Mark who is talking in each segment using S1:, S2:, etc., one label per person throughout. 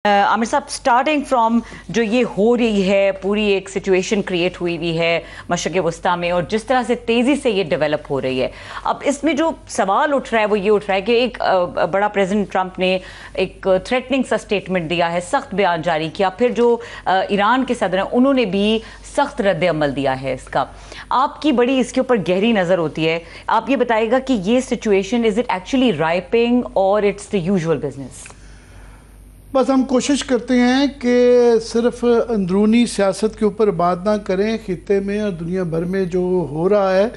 S1: आमिर साहब, starting from जो ये हो रही है, पूरी एक सिचुएशन क्रिएट हुई है मशरक़ वस्ता में, और जिस तरह से तेज़ी से ये डेवलप हो रही है, अब इसमें जो सवाल उठ रहा है वो ये उठ रहा है कि एक बड़ा प्रेसिडेंट ट्रंप ने एक थ्रेटनिंग सा स्टेटमेंट दिया है, सख्त बयान जारी किया, फिर जो ईरान के सदर हैं उन्होंने भी सख्त रद्द अमल दिया है इसका। आपकी बड़ी इसके ऊपर गहरी नज़र होती है, आप ये बताइएगा कि ये situation is it actually ripening और इट्स द यूजुअल बिजनेस?
S2: बस हम कोशिश करते हैं कि सिर्फ अंदरूनी सियासत के ऊपर बात ना करें, खित्ते में और दुनिया भर में जो हो रहा है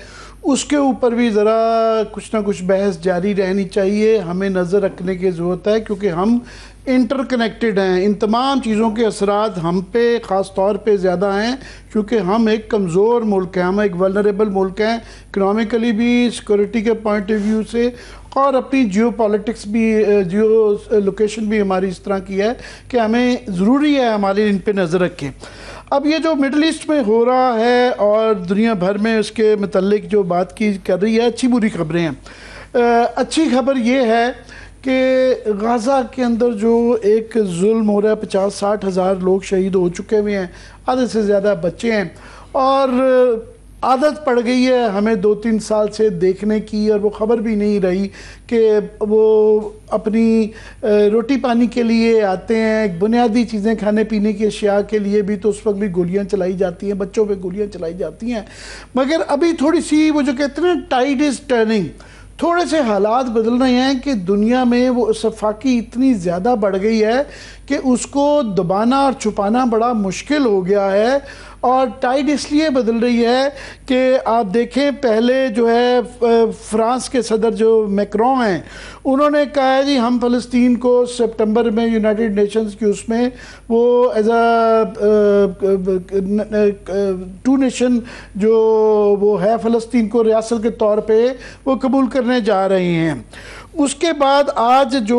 S2: उसके ऊपर भी ज़रा कुछ ना कुछ बहस जारी रहनी चाहिए। हमें नज़र रखने की ज़रूरत है क्योंकि हम इंटरकनेक्टेड हैं। इन तमाम चीज़ों के असरात हम पे ख़ास तौर पे ज़्यादा हैं क्योंकि हम एक कमज़ोर मुल्क हैं, हम एक वल्नरेबल मुल्क हैं, इकनॉमिकली भी, सिक्योरिटी के पॉइंट ऑफ व्यू से, और अपनी जियो पॉलिटिक्स भी, जियो लोकेशन भी हमारी इस तरह की है कि हमें ज़रूरी है हमारे इन पे नज़र रखें। अब ये जो मिडल ईस्ट में हो रहा है और दुनिया भर में उसके मतलब जो बात की कर रही है, अच्छी बुरी खबरें हैं। अच्छी खबर ये है कि गाज़ा के अंदर जो एक जुल्म हो रहा है, 50-60 हज़ार लोग शहीद हो चुके हुए हैं, आधे से ज़्यादा बच्चे हैं, और आदत पड़ गई है हमें 2-3 साल से देखने की, और वो ख़बर भी नहीं रही कि वो अपनी रोटी पानी के लिए आते हैं, बुनियादी चीज़ें खाने पीने की अशिया के लिए भी, तो उस वक्त भी गोलियां चलाई जाती हैं, बच्चों पे गोलियां चलाई जाती हैं। मगर अभी थोड़ी सी वो जो कहते हैं ना, टाइड इज़ टर्निंग, थोड़े से हालात बदल रहे हैं कि दुनिया में वो सफाकी इतनी ज़्यादा बढ़ गई है कि उसको दबाना और छुपाना बड़ा मुश्किल हो गया है। और टाइड इसलिए बदल रही है कि आप देखें, पहले जो है फ्रांस के सदर जो मैक्रों हैं, उन्होंने कहा है जी हम फ़लस्तीन को सितंबर में यूनाइटेड नेशंस की उसमें वो एज टू नेशन जो वो है फ़लस्तीन को रियासत के तौर पे वो कबूल करने जा रहे हैं। उसके बाद आज जो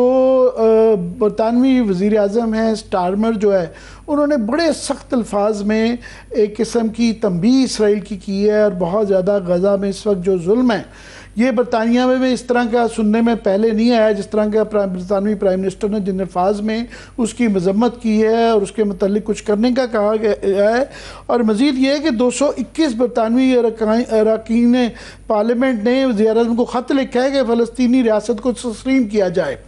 S2: बरतानवी वज़ीर आज़म हैं स्टारमर जो है, उन्होंने बड़े सख्त अल्फाज में एक किस्म की तंबीह इसराइल की है, और बहुत ज़्यादा गज़ा में इस वक्त जो जुल्म है, ये बरतानिया में भी इस तरह का सुनने में पहले नहीं आया जिस तरह का बरतानवी प्राइम मिनिस्टर ने जिन अल्फाज में उसकी मजम्मत की है और उसके मतलब कुछ करने का कहा गया है। और मज़ीद ये है कि 221 बरतानवी अरकान पार्लियामेंट ने वज़ीर आज़म को ख़त लिखा है कि फ़लस्तीनी रियासत को तस्लीम किया जाए।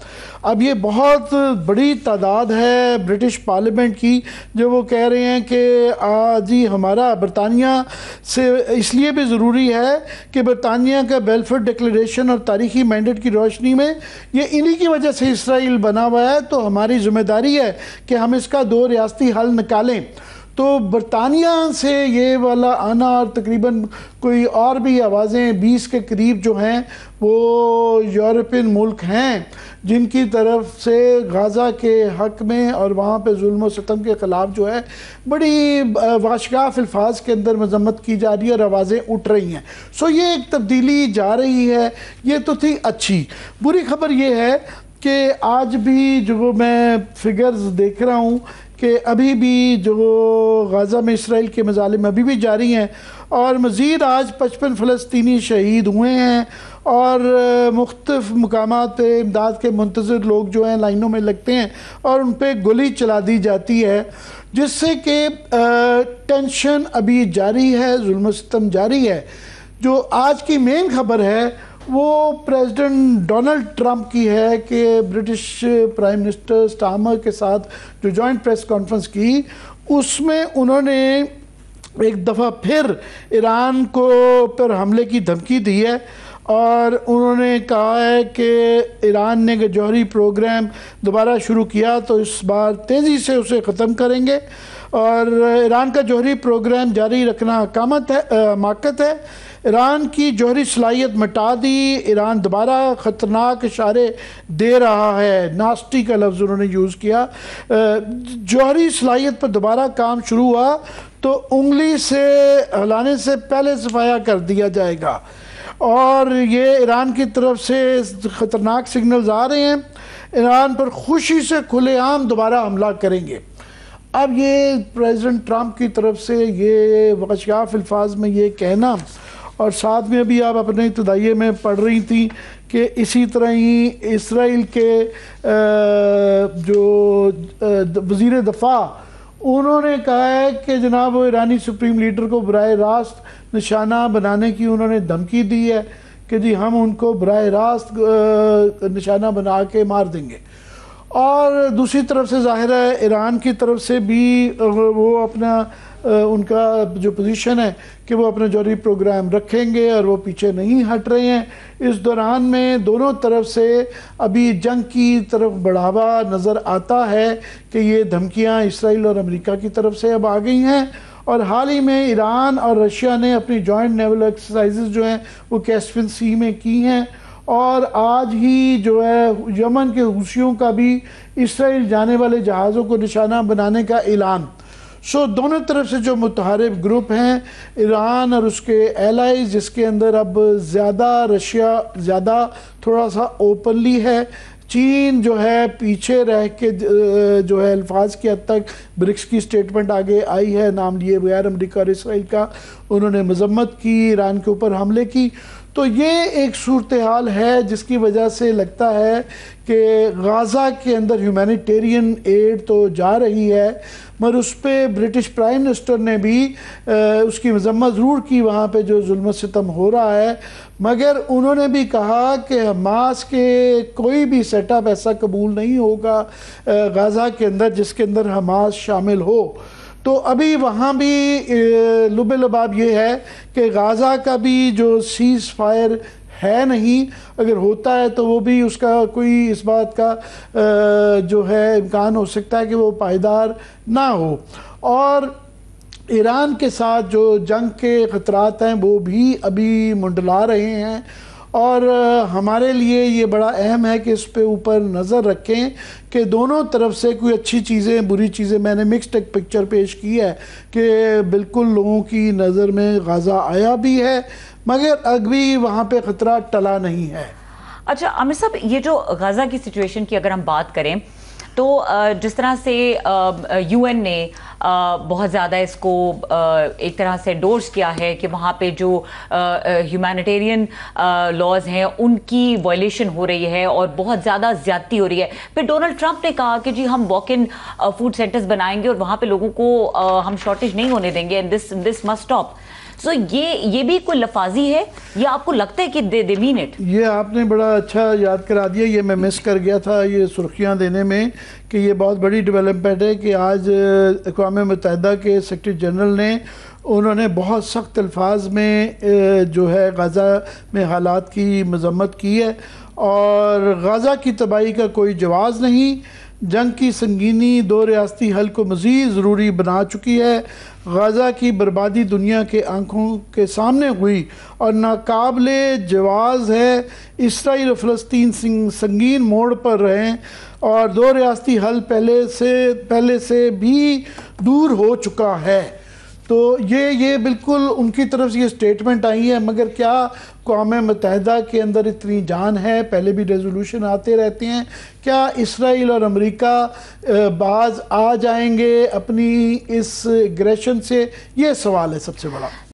S2: अब ये बहुत बड़ी तादाद है ब्रिटिश पार्लियामेंट की जो वो कह रहे हैं कि जी हमारा बरतानिया से इसलिए भी ज़रूरी है कि बरतानिया का बेलफेयर डिक्लेरेशन और तारीखी मैंडेट की रोशनी में ये इन्हीं की वजह से इसराइल बना हुआ है, तो हमारी ज़िम्मेदारी है कि हम इसका 2 रियासती हल निकालें। तो बरतानिया से ये वाला आना, और तकरीबन कोई और भी आवाज़ें 20 के करीब जो हैं वो यूरोपियन मुल्क हैं जिनकी तरफ से गाज़ा के हक़ में और वहाँ पे जुल्म और सितम के ख़िलाफ़ जो है बड़ी वाशगाफ अल्फाज के अंदर मजम्मत की जा रही है और आवाज़ें उठ रही हैं। सो ये एक तब्दीली जा रही है, ये तो थी अच्छी। बुरी खबर ये है कि आज भी जो मैं फिगर्स देख रहा हूँ कि अभी भी जो गाज़ा में इसराइल के मज़ालिम अभी भी जारी हैं, और मज़ीद आज 55 फ़लस्तीनी शहीद हुए हैं, और मुख्तलिफ़ मकामात पे इमदाद के मुंतज़िर लोग जो हैं लाइनों में लगते हैं और उन पर गोली चला दी जाती है, जिससे कि टेंशन अभी जारी है, जुल्म सितम जारी है। जो आज की मेन खबर है वो प्रेसिडेंट डोनाल्ड ट्रंप की है कि ब्रिटिश प्राइम मिनिस्टर स्टारमर के साथ जो जॉइंट प्रेस कॉन्फ्रेंस की, उसमें उन्होंने एक दफ़ा फिर ईरान को पर हमले की धमकी दी है, और उन्होंने कहा है कि ईरान ने जौहरी प्रोग्राम दोबारा शुरू किया तो इस बार तेज़ी से उसे ख़त्म करेंगे, और ईरान का जौहरी प्रोग्राम जारी रखना हमाकत है। ईरान की जौहरी सलाहियत मिटा दी, ईरान दोबारा ख़तरनाक इशारे दे रहा है, नास्टी का लफ्ज़ उन्होंने यूज़ किया। जौहरी सलाहियत पर दोबारा काम शुरू हुआ तो उंगली से हिलाने से पहले सफाया कर दिया जाएगा, और ये ईरान की तरफ से ख़तरनाक सिग्नल्स आ रहे हैं, ईरान पर खुशी से खुलेआम दोबारा हमला करेंगे। अब ये प्रेसिडेंट ट्रंप की तरफ से ये वाशगाफ अल्फाज में ये कहना और साथ में अभी आप अपने इब्तदाइये में पढ़ रही थी कि इसी तरह ही इसराइल के जो वज़ीर दफ़ा उन्होंने कहा है कि जनाब वो ईरानी सुप्रीम लीडर को बराह रास्त निशाना बनाने की उन्होंने धमकी दी है कि जी हम उनको बराह रास्त निशाना बना के मार देंगे। और दूसरी तरफ से ज़ाहिर है ईरान की तरफ से भी वो अपना उनका जो पोजीशन है कि वो अपना जौहरी प्रोग्राम रखेंगे और वो पीछे नहीं हट रहे हैं। इस दौरान में दोनों तरफ से अभी जंग की तरफ बढ़ावा नज़र आता है कि ये धमकियां इसराइल और अमेरिका की तरफ से अब आ गई हैं। और हाल ही में ईरान और रशिया ने अपनी जॉइंट नेवल एक्सरसाइजेज जो हैं वो कैस्पियन सी में की हैं। और आज ही जो है यमन के हुसियों का भी इसराइल जाने वाले जहाज़ों को निशाना बनाने का ऐलान। सो दोनों तरफ से जो मुतहारिब ग्रुप हैं ईरान और उसके एलाइज, जिसके अंदर अब ज़्यादा रशिया ज़्यादा थोड़ा सा ओपनली है, चीन जो है पीछे रह के जो है अल्फाज की हद तक ब्रिक्स की स्टेटमेंट आगे आई है नाम लिए बगैर अमेरिका और इसराइल का। उन्होंने मजम्मत की ईरान के ऊपर हमले की। तो ये एक सूरत हाल है जिसकी वजह से लगता है कि गाज़ा के अंदर ह्यूमैनिटेरियन एड तो जा रही है, मगर उस पर ब्रिटिश प्राइम मिनिस्टर ने भी उसकी मजम्मत ज़रूर की वहाँ पे जो जुल्म सितम हो रहा है। मगर उन्होंने भी कहा कि हमास के कोई भी सेटअप ऐसा कबूल नहीं होगा गाज़ा के अंदर जिसके अंदर हमास शामिल हो। तो अभी वहाँ भी लुबे लबाब ये है कि गाज़ा का भी जो सीज़ फायर है नहीं, अगर होता है तो वो भी उसका कोई इस बात का जो है इम्कान हो सकता है कि वो पायदार ना हो। और ईरान के साथ जो जंग के ख़तरात हैं वो भी अभी मुंडला रहे हैं। और हमारे लिए ये बड़ा अहम है कि इस पे ऊपर नज़र रखें कि दोनों तरफ से कोई अच्छी चीज़ें बुरी चीज़ें, मैंने मिक्स्ड एक पिक्चर पेश की है कि बिल्कुल लोगों की नज़र में गाज़ा आया भी है मगर अभी वहाँ पे ख़तरा टला नहीं है।
S1: अच्छा आमिर साहब, ये जो गाज़ा की सिचुएशन की अगर हम बात करें तो जिस तरह से यूएन ने बहुत ज़्यादा इसको एक तरह से एंडोर्स किया है कि वहाँ पे जो ह्यूमैनिटेरियन लॉज हैं उनकी वायलेशन हो रही है और बहुत ज़्यादा ज़्यादती हो रही है। फिर डोनाल्ड ट्रंप ने कहा कि जी हम वॉक इन फूड सेंटर्स बनाएंगे और वहाँ पे लोगों को हम शॉर्टेज नहीं होने देंगे एंड दिस मस्ट स्टॉप। सो ये भी कोई लफाजी है या आपको लगता है कि दे मीन इट?
S2: ये आपने बड़ा अच्छा याद करा दिया, ये मैं मिस कर गया था ये सुर्खियाँ देने में कि ये बहुत बड़ी डेवलपमेंट है कि आज अक़वाम मुत्तहिदा के सेक्रेटरी जनरल ने उन्होंने बहुत सख्त अल्फाज में जो है गाज़ा में हालात की मजम्मत की है और गाज़ा की तबाही का कोई जवाज़ नहीं। जंग की संगीनी दो रियासती हल को मज़ीद ज़रूरी बना चुकी है। गाज़ा की बर्बादी दुनिया के आंखों के सामने हुई और नाकाबिले जवाज़ है। इसराइल और फ़लस्तीन संगीन मोड़ पर रहें और दो रियासती हल पहले से भी दूर हो चुका है। तो ये बिल्कुल उनकी तरफ से ये स्टेटमेंट आई है। मगर क्या अक़वाम मुत्तहिदा के अंदर इतनी जान है? पहले भी रेजोल्यूशन आते रहते हैं। क्या इसराइल और अमेरिका बाज आ जाएंगे अपनी इस एग्रेशन से? ये सवाल है सबसे बड़ा।